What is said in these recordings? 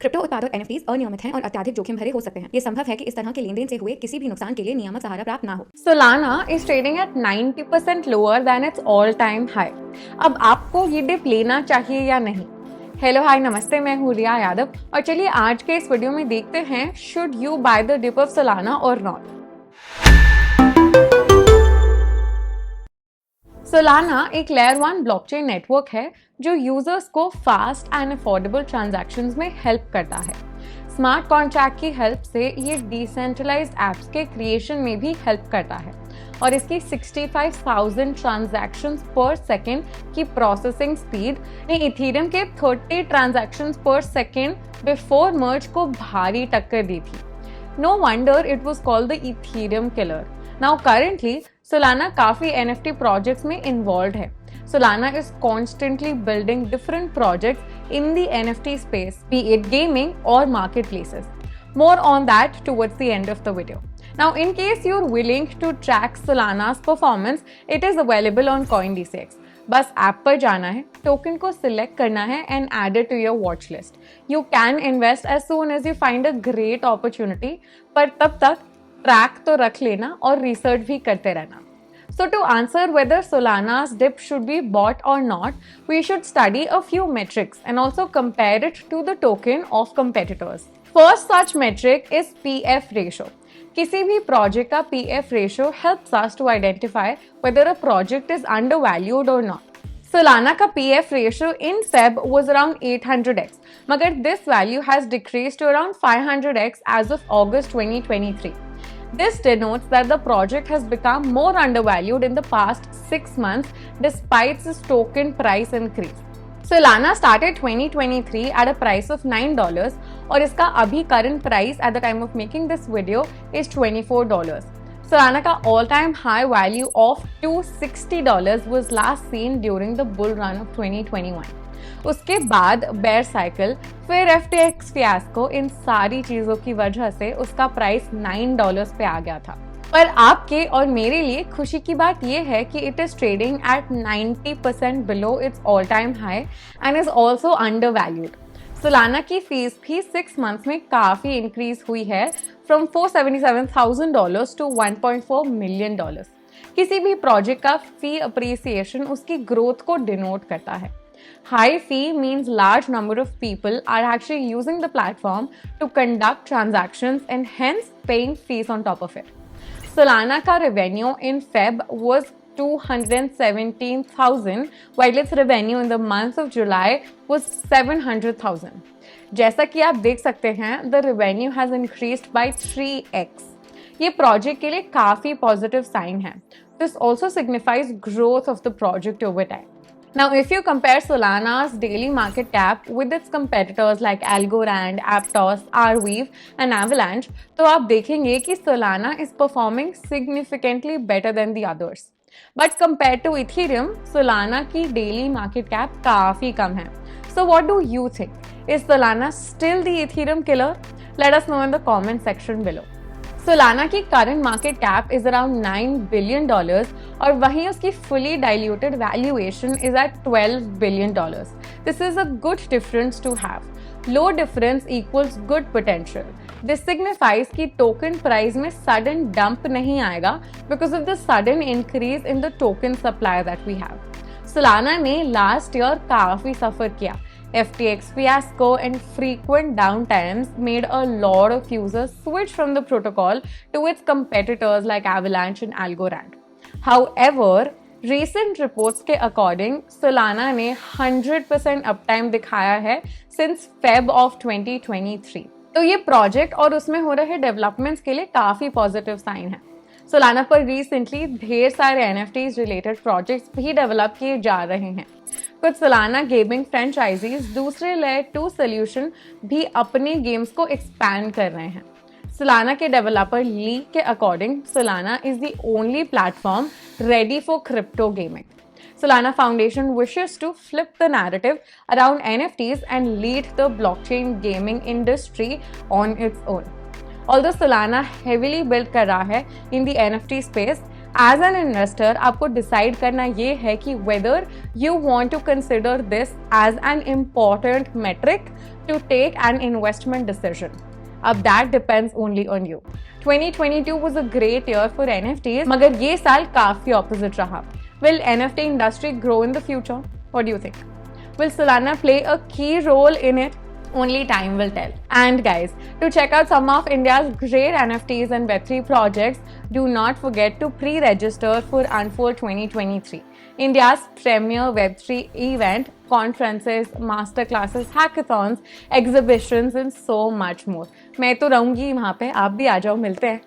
Crypto उत्पाद और NFTs अनियमित हैं और अत्यधिक जोखिम भरे हो सकते हैं। ये संभव है कि इस तरह के लेनदेन से हुए किसी भी नुकसान के लिए नियामक सहारा प्राप्त ना हो। Solana is trading at 90% lower than its all-time high. अब आपको ये डिप लेना चाहिए या नहीं? हेलो हाय नमस्ते, मैं हूँ रिया यादव और चलिए आज के इस वीडियो में देखते हैं should you buy the dip of Solana और नॉट। Solana एक लेयर 1 ब्लॉकचेन नेटवर्क है जो यूजर्स को फास्ट एंड अफोर्डेबल ट्रांजैक्शंस में हेल्प करता है। स्मार्ट कॉन्ट्रैक्ट की हेल्प से ये डिसेंट्रलाइज्ड एप्स के क्रिएशन में भी हेल्प करता है और इसकी 65,000 ट्रांजैक्शंस पर सेकेंड की प्रोसेसिंग स्पीड ने इथेरियम के 30 ट्रांजैक्शंस पर सेकेंड बिफोर मर्ज को भारी टक्कर दी थी। No wonder it was called the Ethereum killer. Now currently Solana काफी NFT प्रोजेक्ट्स में इन्वॉल्व है। Solana is constantly building different projects in the NFT space, be it gaming or marketplaces. More on that towards the end of the video. Now, in case you're willing to track Solana's performance, it is available on CoinDCX. बस app पर जाना है, token को select करना है and add it to your watch list. You can invest as soon as you find a great opportunity, पर तब तक ट्रैक तो रख लेना और रिसर्च भी करते रहना। So to answer whether Solana's dip should be bought or not, we should study a few metrics and also compare it to the token of competitors. First such metric is PF ratio. किसी भी project का PF ratio helps us to identify whether a project is undervalued or not. Solana का PF ratio in Feb was around 800x, मगर this value has decreased to around 500x as of August 2023. This denotes that the project has become more undervalued in the past 6 months despite its token price increase. Solana started 2023 at a price of $9 और इसका अभी current price at the time of making this video is $24. Solana का all-time high value of $260 was last seen during the bull run of 2021. उसके बाद bear cycle, फिर FTX fiasco, इन सारी चीजों की वजह से उसका प्राइस $9 पे आ गया था। पर आपके और मेरे लिए खुशी की बात यह है कि it is trading at 90% below it's all time high and is also under valued. Solana की फीस भी 6 मंथ्स में काफी इंक्रीज हुई है फ्रॉम $477,000 to $1.4 million। किसी भी प्रोजेक्ट का फी अप्रिसिएशन उसकी ग्रोथ को डिनोट करता है। High fee means large number of people are actually using the platform to conduct transactions and hence paying fees on top of it. Solana का revenue in Feb was 217,000 while its revenue in the month of July was 700,000. जैसा कि आप देख सकते हैं, the revenue has increased by 3x. ये project के लिए काफी positive sign है. This also signifies growth of the project over time. Now, if you compare Solana's daily market cap with its competitors like Algorand, Aptos, Arweave and Avalanche, तो आप देखेंगे कि Solana is performing significantly better than the others. But compared to Ethereum, Solana की daily market cap काफी कम है. So what do you think? Is Solana still the Ethereum killer? Let us know in the comment section below. Solana की current market cap is around $9 billion और वहीं उसकी fully diluted valuation is at $12 billion. This is a good difference to have. Low difference equals good potential. This signifies कि token price में sudden dump नहीं आएगा because of the sudden increase in the token supply that we have. Solana ने last year काफी suffer किया. FTX fiasco and frequent downtimes made a lot of users switch from the protocol to its competitors like Avalanche and Algorand. However, recent reports के according, Solana ने 100% uptime दिखाया है since Feb of 2023. तो ये project और उसमें हो रहे डेवलपमेंट्स के लिए काफी पॉजिटिव साइन है। Solana पर रिसेंटली ढेर सारे NFTs रिलेटेड प्रोजेक्ट्स भी डेवलप किए जा रहे हैं। कुछ Solana गेमिंग फ्रेंचाइजीज दूसरे लेयर 2 सोल्यूशन भी अपने गेम्स को एक्सपैंड कर रहे हैं। Solana के डेवलपर ली के according, Solana is the only platform ready for crypto gaming. Solana Foundation wishes to flip the narrative around NFTs and lead the blockchain gaming industry on its own. Although Solana heavily built कर रहा है in the NFT space, as an investor आपको decide करना ये है कि whether you want to consider this as an important metric to take an investment decision. अब that depends only on you. 2022 was a great year for NFTs, मगर ये साल काफी ऑपोजिट रहा. Will NFT industry grow in the future? What do you think? Will Solana play a key role in it? Only time will tell. And guys, to check out some of India's great NFTs and Web3 projects, do not forget to pre-register for Unfold 2023, India's premier Web3 event, conferences, masterclasses, hackathons, exhibitions and so much more. मैं तो रहूंगी वहाँ पे, आप भी आ जाओ, मिलते हैं.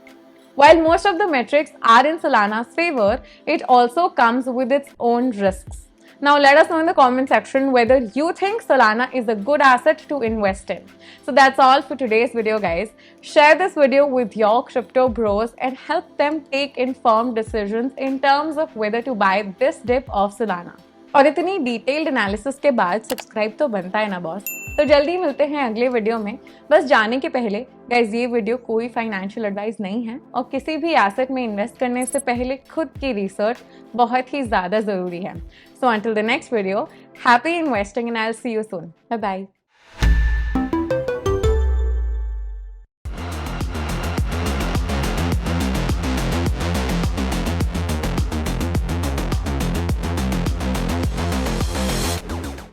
While most of the metrics are in Solana's favor, it also comes with its own risks. Now let us know in the comment section whether you think Solana is a good asset to invest in. So that's all for today's video, guys. Share this video with your crypto bros and help them take informed decisions in terms of whether to buy this dip of Solana. और इतनी detailed analysis के बाद subscribe तो बनता है ना boss. तो जल्दी मिलते हैं अगले वीडियो में. बस जाने के पहले गाइस, ये वीडियो कोई फाइनेंशियल एडवाइस नहीं है और किसी भी एसेट में इन्वेस्ट करने से पहले खुद की रिसर्च बहुत ही ज़्यादा ज़रूरी है. So until the next video, happy investing and I will see you soon. Bye bye.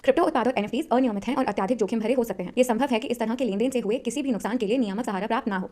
Crypto उत्पाद और NFTs अनियमित हैं और अत्यधिक जोखिम भरे हो सकते हैं. ये संभव है कि इस तरह के लेनदेन से हुए किसी भी नुकसान के लिए नियामक सहारा प्राप्त ना हो.